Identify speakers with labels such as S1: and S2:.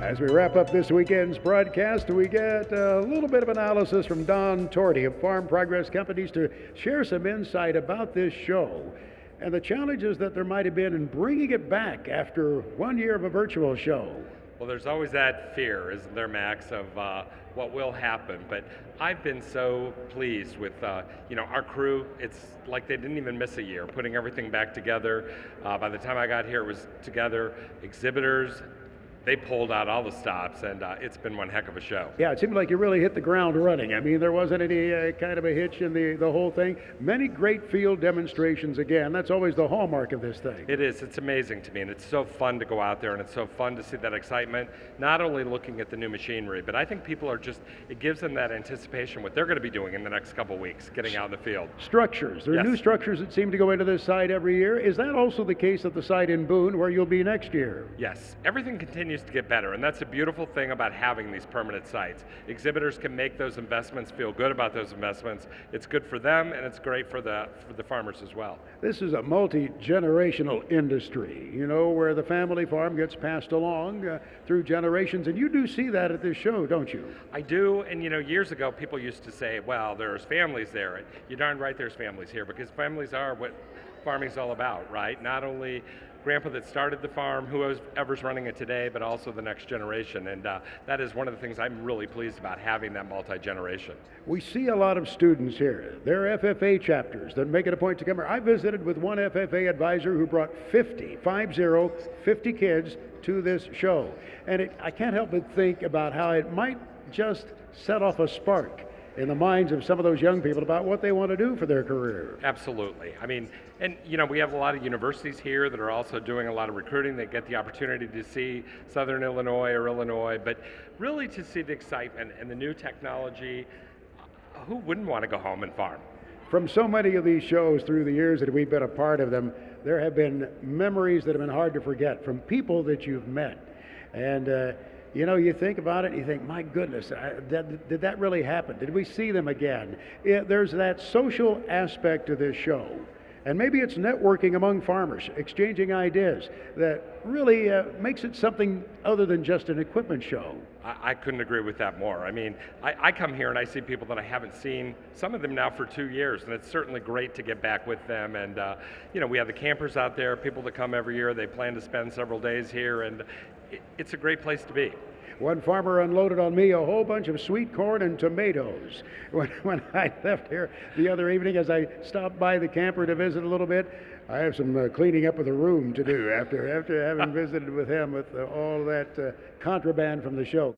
S1: As we wrap up this weekend's broadcast, we get a little bit of analysis from Don Tourte of Farm Progress Companies to share some insight about this show and the challenges that there might have been in bringing it back after 1 year of a virtual show.
S2: Well, there's always that fear, isn't there, Max, of what will happen. But I've been so pleased with, our crew. It's like they didn't even miss a year, putting everything back together. By the time I got here, it was together. Exhibitors, they pulled out all the stops, and it's been one heck of a show.
S1: Yeah, it seemed like you really hit the ground running. I mean, there wasn't any kind of a hitch in the whole thing. Many great field demonstrations again. That's always the hallmark of this thing.
S2: It is. It's amazing to me, and it's so fun to go out there, and it's so fun to see that excitement, not only looking at the new machinery, but I think people are just, it gives them that anticipation what they're going to be doing in the next couple of weeks, getting out in the field.
S1: Structures. There are new structures that seem to go into this site every year. Is that also the case at the site in Boone, where you'll be next year?
S2: Yes. Everything continues to get better, and that's a beautiful thing about having these permanent sites. Exhibitors can make those investments, feel good about those investments. It's good for them, and it's great for the farmers as well.
S1: This is a multi-generational industry, where the family farm gets passed along through generations, and you do see that at this show, don't you?
S2: I do, and years ago people used to say, well, there's families there. You're darn right there's families here, because families are what farming's all about, right? Not only grandpa that started the farm, whoever's running it today, but also the next generation. And that is one of the things I'm really pleased about, having that multi-generation.
S1: We see a lot of students here. There are FFA chapters that make it a point to come here. I visited with one FFA advisor who brought 50 kids to this show. And I can't help but think about how it might just set off a spark in the minds of some of those young people about what they want to do for their career.
S2: Absolutely. I mean, and we have a lot of universities here that are also doing a lot of recruiting. They get the opportunity to see Southern Illinois or Illinois, but really to see the excitement and the new technology. Who wouldn't want to go home and farm?
S1: From so many of these shows through the years that we've been a part of them, there have been memories that have been hard to forget from people that you've met. And you think about it and you think, my goodness, did that really happen? Did we see them again? There's that social aspect to this show. And maybe it's networking among farmers, exchanging ideas, that really makes it something other than just an equipment show.
S2: I couldn't agree with that more. I mean, I come here and I see people that I haven't seen, some of them now for 2 years, and it's certainly great to get back with them. And, we have the campers out there, people that come every year. They plan to spend several days here, and it's a great place to be.
S1: One farmer unloaded on me a whole bunch of sweet corn and tomatoes when I left here the other evening. As I stopped by the camper to visit a little bit, I have some cleaning up of the room to do after having visited with him with all that contraband from the show.